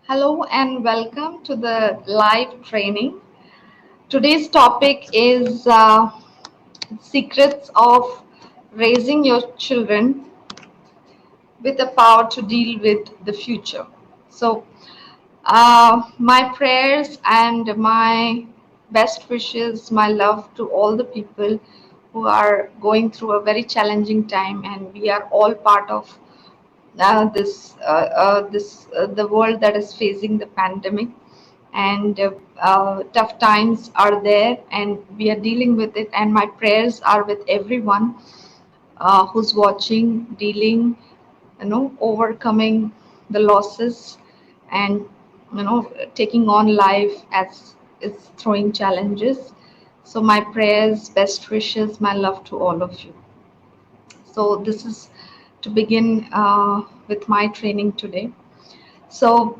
Hello and welcome to the live training. Today's topic is secrets of raising your children with the power to deal with the future. So, my prayers and my best wishes, my love to all the people who are going through a very challenging time, and we are all part of the world that is facing the pandemic, and tough times are there and we are dealing with it, and my prayers are with everyone who's watching, dealing, overcoming the losses, and taking on life as it's throwing challenges. So my prayers, best wishes, my love to all of you. So this is to begin with my training today. So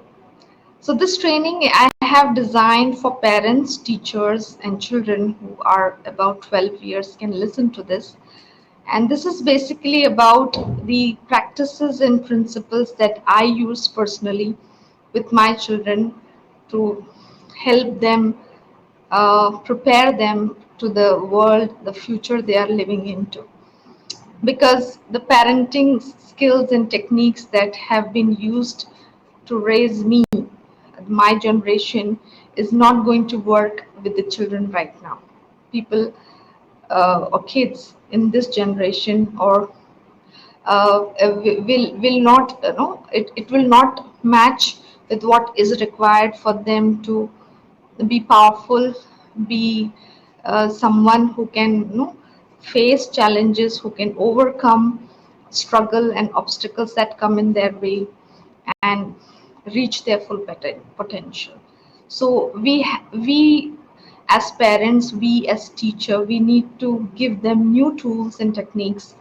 so this training I have designed for parents, teachers, and children who are about 12 years can listen to this. And this is basically about the practices and principles that I use personally with my children to help them, prepare them to the world, the future they are living into. Because the parenting skills and techniques that have been used to raise me, my generation, is not going to work with the children right now. People or kids in this generation or will not, it will not match with what is required for them to be powerful, be someone who can face challenges, who can overcome struggle and obstacles that come in their way, and reach their full potential. So we as parents, we as teacher, we need to give them new tools and techniques.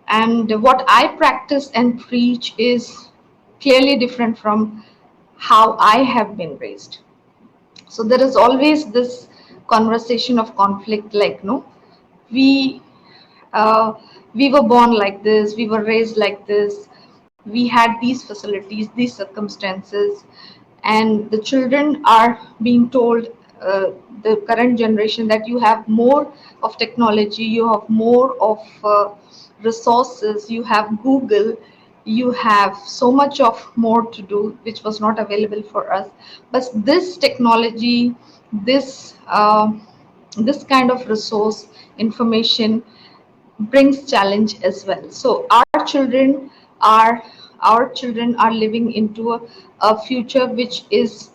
And what I practice and preach is clearly different from how I have been raised. So there is always this conversation of conflict, like, no, we uh, we were born like this, we were raised like this, we had these facilities, these circumstances, and the children are being told, the current generation, that you have more of technology, you have more of resources, you have Google, you have so much of more to do which was not available for us. But this technology, this this kind of resource, information, brings challenge as well. So are our children are living into a future which is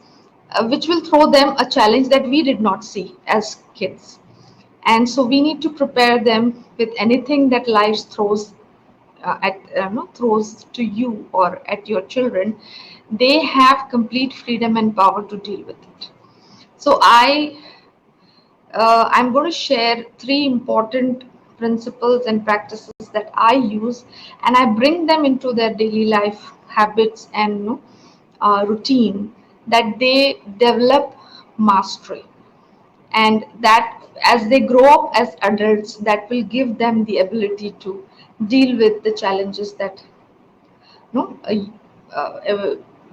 which will throw them a challenge that we did not see as kids. And so we need to prepare them with anything that life throws throws to you or at your children. They have complete freedom and power to deal with it. So I'm going to share three important principles and practices that I use, and I bring them into their daily life habits and routine, that they develop mastery, and that as they grow up as adults, that will give them the ability to deal with the challenges that no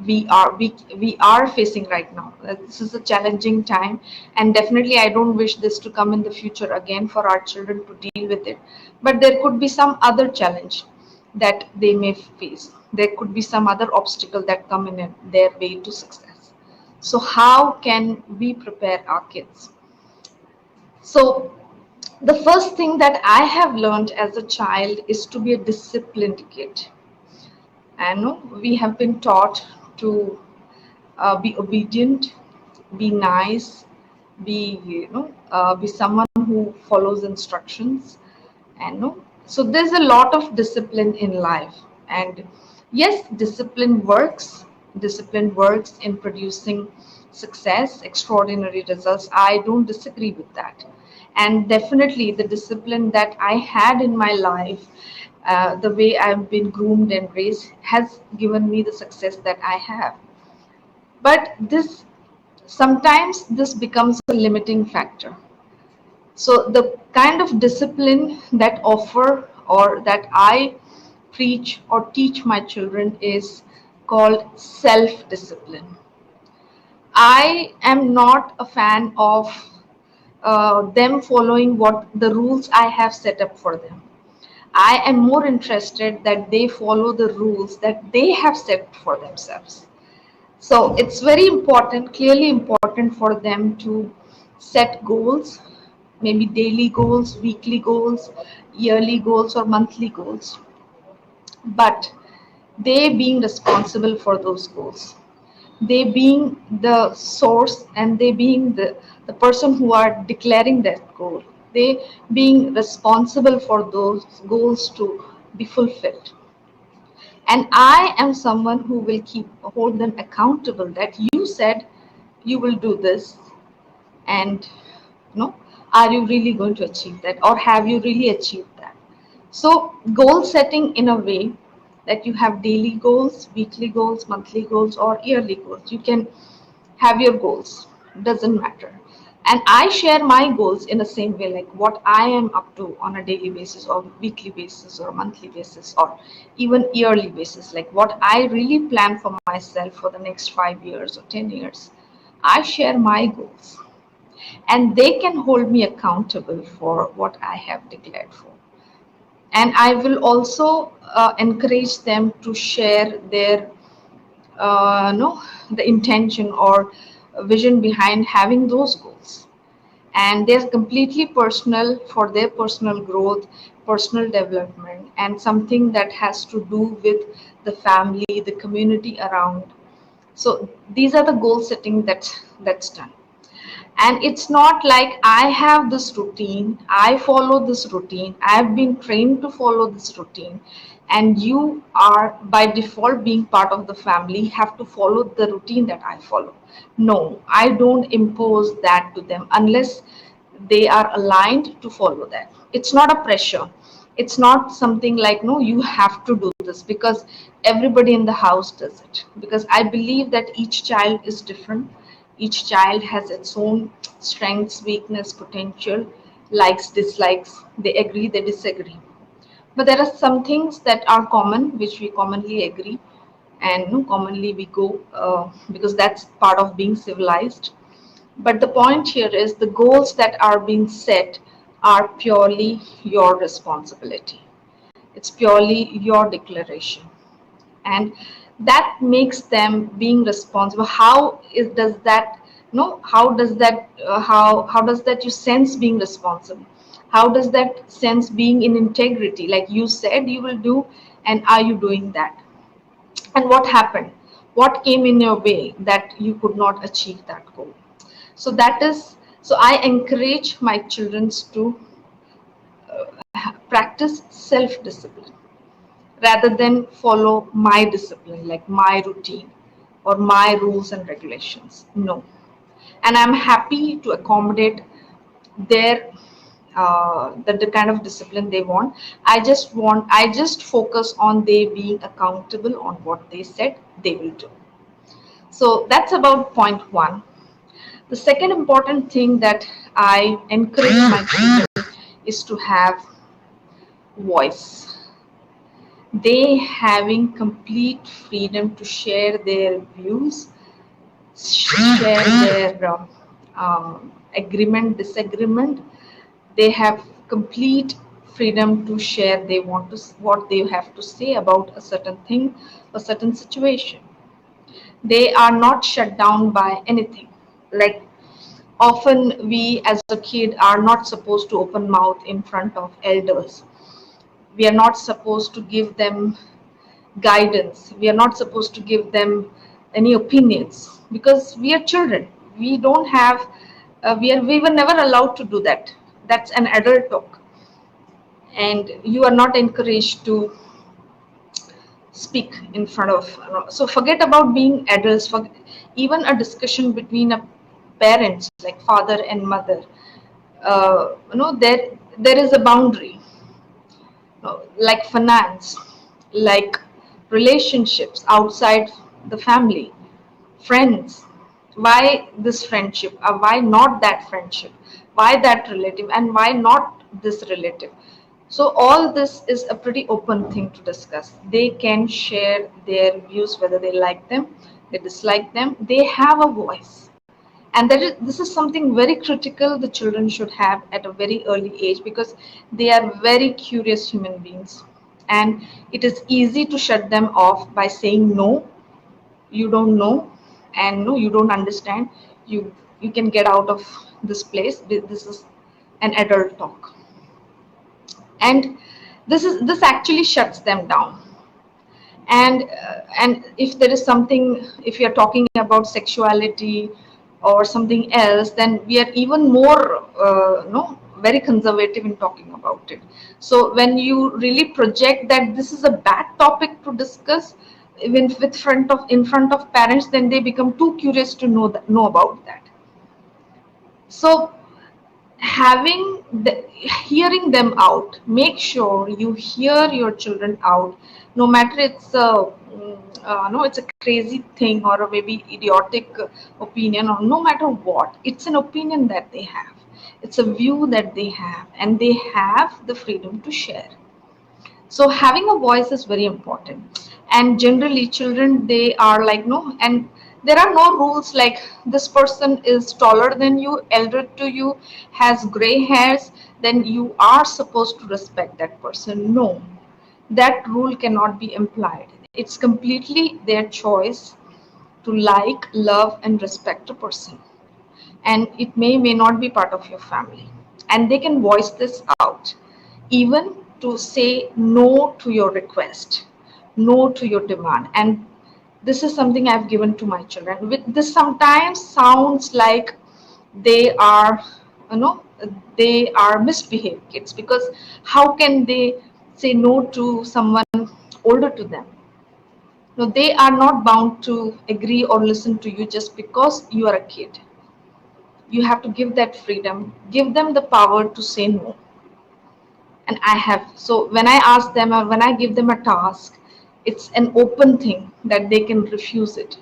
we are facing right now. This is a challenging time, and definitely I don't wish this to come in the future again for our children to deal with it. But there could be some other challenge that they may face. There could be some other obstacle that come in their way to success. So how can we prepare our kids? So the first thing that I have learned as a child is to be a disciplined kid. And we have been taught to be obedient, be nice, be someone who follows instructions, and so there's a lot of discipline in life. And yes, discipline works. Discipline works in producing success, extraordinary results. I don't disagree with that. And definitely the discipline that I had in my life, the way I've been groomed and raised, has given me the success that I have. But this sometimes this becomes a limiting factor. So the kind of discipline that offer or that I preach or teach my children is called self discipline. I am not a fan of them following what the rules I have set up for them. I am more interested that they follow the rules that they have set for themselves. So it's very important, clearly important for them to set goals, maybe daily goals, weekly goals, yearly goals, or monthly goals, but they being responsible for those goals, they being the source, and they being the person who are declaring that goal, they being responsible for those goals to be fulfilled. And I am someone who will keep hold them accountable that you said you will do this, and are you really going to achieve that, or have you really achieved that? So goal setting in a way that you have daily goals, weekly goals, monthly goals, or yearly goals. You can have your goals, doesn't matter. And I share my goals in the same way, like what I am up to on a daily basis or weekly basis or monthly basis or even yearly basis, like what I really plan for myself for the next 5 years or 10 years. I share my goals, and they can hold me accountable for what I have declared for. And I will also encourage them to share their no the intention or vision behind having those goals, and they're completely personal for their personal growth, personal development, and something that has to do with the family, the community around. So these are the goal setting that's done. And it's not like I have this routine, I follow this routine, I've been trained to follow this routine, and you are by default, being part of the family, have to follow the routine that I follow. No, I don't impose that to them unless they are aligned to follow that. It's not a pressure, it's not something like, no, you have to do this because everybody in the house does it. Because I believe that each child is different, each child has its own strengths, weakness, potential, likes, dislikes, they agree, they disagree. But there are some things that are common, which we commonly agree, and commonly we go, because that's part of being civilized. But the point here is the goals that are being set are purely your responsibility. It's purely your declaration. And that makes them being responsible. How is does that no how does that how does that you sense being responsible? How does that sense being in integrity? Like you said you will do, and are you doing that? And what happened? What came in your way that you could not achieve that goal? So that is, so I encourage my children to practice self discipline rather than follow my discipline, like my routine or my rules and regulations. No. And I'm happy to accommodate their the kind of discipline they want. I just focus on they being accountable on what they said they will do. So that's about point one. The second important thing that I encourage my children is to have voice. They having complete freedom to share their views, share their agreement, disagreement. They have complete freedom to share they want to what they have to say about a certain thing, a certain situation. They are not shut down by anything. Like often we as a kid are not supposed to open mouth in front of elders. We are not supposed to give them guidance. We are not supposed to give them any opinions because we are children. We don't have, we were never allowed to do that. That's an adult talk. And you are not encouraged to speak in front of, so forget about being adults. For even a discussion between a parents like father and mother, there is a boundary, like finance, like relationships outside the family, friends. Why this friendship? Why not that friendship? Why that relative? And why not this relative? So all this is a pretty open thing to discuss. They can share their views, whether they like them, they dislike them. They have a voice, and this is something very critical the children should have at a very early age, because they are very curious human beings, and it is easy to shut them off by saying no, you don't know, and no, you don't understand. You can get out of this place. This is an adult talk, and this actually shuts them down. And if there is something, if you're talking about sexuality or something else, then we are even more no very conservative in talking about it. So when you really project that this is a bad topic to discuss, even with front of in front of parents, then they become too curious to know about that. So having hearing them out, make sure you hear your children out, no matter it's a no, it's a crazy thing or a maybe idiotic opinion, or no matter what, it's an opinion that they have, it's a view that they have, and they have the freedom to share. So having a voice is very important. And generally children, they are like no, and there are no rules like this person is taller than you, elder to you, has gray hairs, then you are supposed to respect that person. No, that rule cannot be implied. It's completely their choice to like, love, and respect a person, and it may not be part of your family, and they can voice this out, even to say no to your request, no to your demand. And this is something I've given to my children. With this sometimes sounds like they are, you know, they are misbehaved kids, because how can they say no to someone older to them? No, they are not bound to agree or listen to you just because you are a kid. You have to give that freedom, give them the power to say no. And I have, so when I ask them or when I give them a task, it's an open thing that they can refuse it,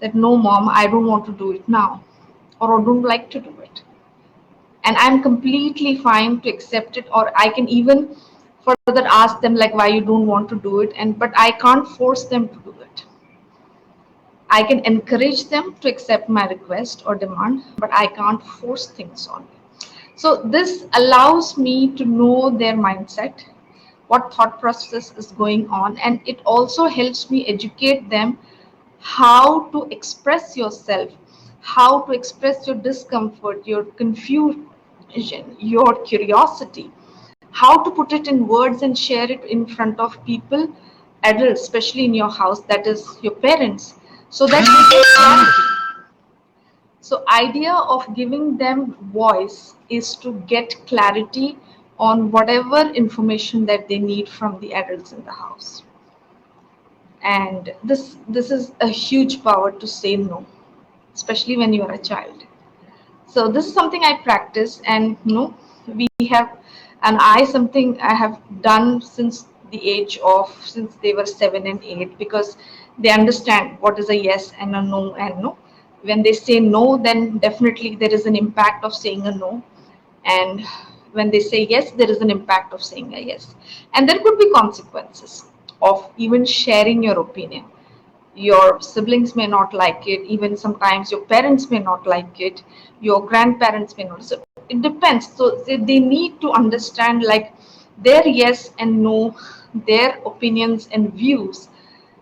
that no mom, I don't want to do it now, or I don't like to do it, and I'm completely fine to accept it. Or I can even further ask them like why you don't want to do it, and but I can't force them to do it. I can encourage them to accept my request or demand, but I can't force things on them. So this allows me to know their mindset, what thought process is going on, and it also helps me educate them how to express yourself, how to express your discomfort, your confusion, your curiosity, how to put it in words and share it in front of people, adults, especially in your house, that is your parents, so that they get clarity. So idea of giving them voice is to get clarity on whatever information that they need from the adults in the house. And this is a huge power to say no, especially when you are a child. So this is something I practice, and we have, and I something I have done since the age of, since they were 7 and 8, because they understand what is a yes and a no. And no, when they say no, then definitely there is an impact of saying a no, and when they say yes, there is an impact of saying a yes, and there could be consequences of even sharing your opinion. Your siblings may not like it, even sometimes your parents may not like it, your grandparents may not. So it depends. So they need to understand like their yes and no, their opinions and views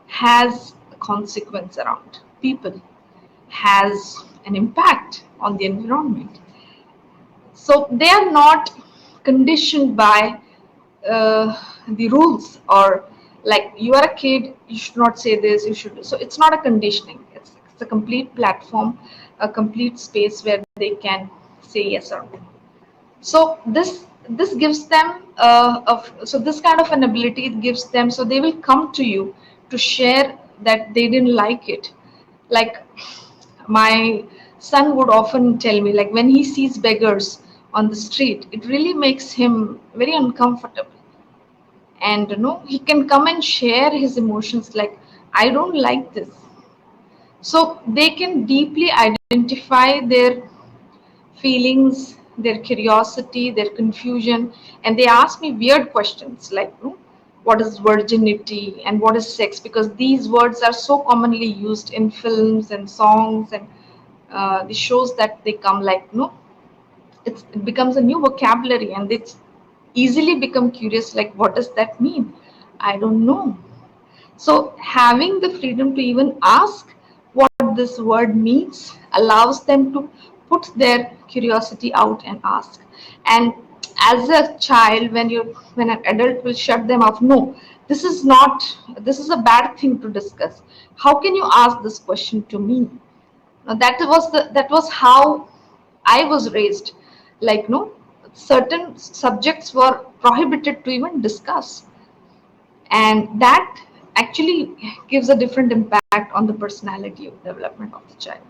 has a consequence around people, has an impact on the environment. So they are not conditioned by the rules, or like you are a kid, you should not say this, you should. So it's not a conditioning. It's a complete platform, a complete space where they can say yes or no. So this gives them so this kind of an ability it gives them, so they will come to you to share that they didn't like it. Like my son would often tell me, like when he sees beggars on the street, it really makes him very uncomfortable, and he can come and share his emotions like I don't like this. So they can deeply identify their feelings, their curiosity, their confusion, and they ask me weird questions like, what is virginity and what is sex? Because these words are so commonly used in films and songs and the shows that they come like, it becomes a new vocabulary and it's easily become curious like, what does that mean? I don't know. So, having the freedom to even ask what this word means allows them to put their curiosity out and ask. And as a child, when an adult will shut them off, no, this is not, this is a bad thing to discuss. How can you ask this question to me? Now, that was how I was raised. Like, no, certain subjects were prohibited to even discuss, and that actually gives a different impact on the personality of development of the child.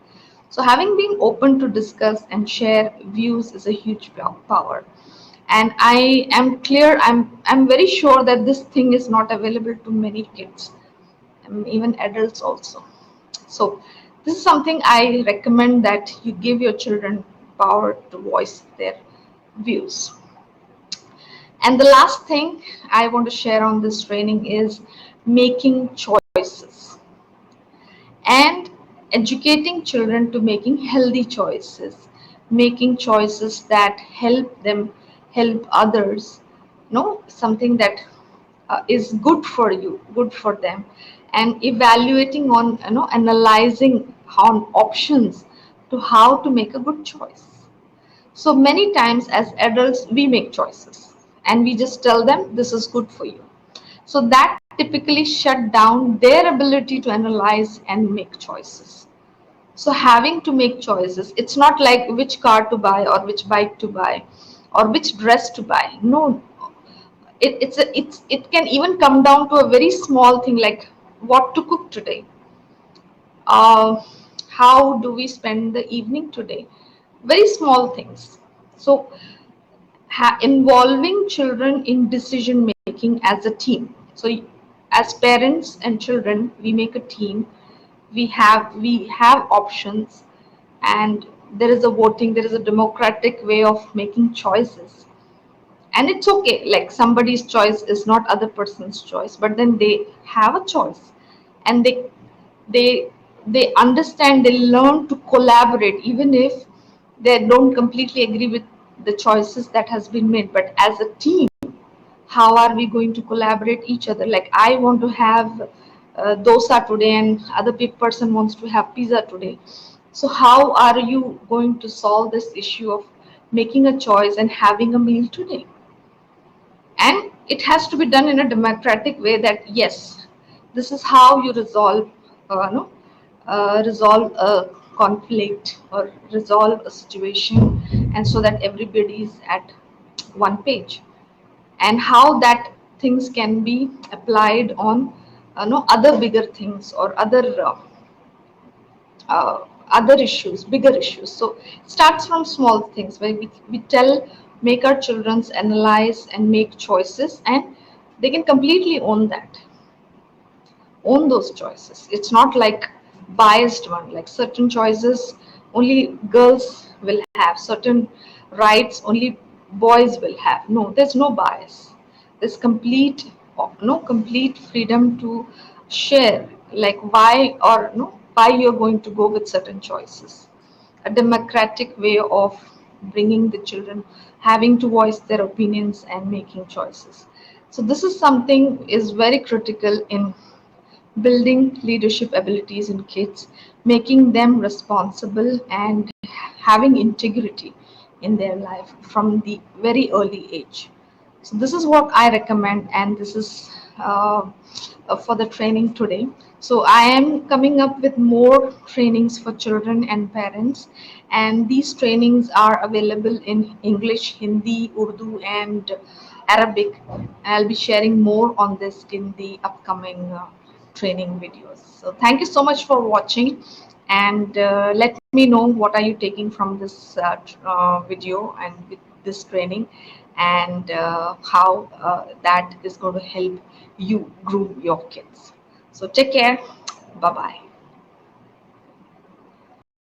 So having been open to discuss and share views is a huge power, and I'm very sure that this thing is not available to many kids, even adults also. So this is something I recommend, that you give your children power to voice their views. And the last thing I want to share on this training is making choices and educating children to making healthy choices, making choices that help them help others. Something that is good for you, good for them, and evaluating on, analyzing on options to how to make a good choice. So many times as adults, we make choices and we just tell them this is good for you. So that typically shut down their ability to analyze and make choices. So having to make choices, it's not like which car to buy or which bike to buy or which dress to buy. No, it can even come down to a very small thing like what to cook today, uh, how do we spend the evening today, very small things. So involving children in decision making as a team. So as parents and children, we make a team. We have options, and there is a voting. There is a democratic way of making choices, and it's okay. Like somebody's choice is not other person's choice, but then they have a choice, and they they understand. They learn to collaborate, even if they don't completely agree with the choices that has been made. But as a team, how are we going to collaborate each other? Like I want to have dosa today, and other person wants to have pizza today. So how are you going to solve this issue of making a choice and having a meal today? And it has to be done in a democratic way, that yes, this is how you resolve, no, resolve a conflict or resolve a situation, and so that everybody is at one page, and how that things can be applied on, no, other bigger things or other issues, bigger issues. So it starts from small things where make our children analyze and make choices, and they can completely own those choices. It's not like biased one, like certain choices only girls will have, certain rights only boys will have. No, there's no bias. There's complete freedom to share, like why or no, why you're going to go with certain choices. A democratic way of bringing the children having to voice their opinions and making choices. So this is something is very critical in building leadership abilities in kids, making them responsible and having integrity in their life from the very early age. So this is what I recommend, and this is for the training today. So I am coming up with more trainings for children and parents, and these trainings are available in English, Hindi, Urdu, and Arabic. I'll be sharing more on this in the upcoming training videos. So thank you so much for watching, and let me know what are you taking from this video and with this training, and how that is going to help you groom your kids. So take care. Bye bye.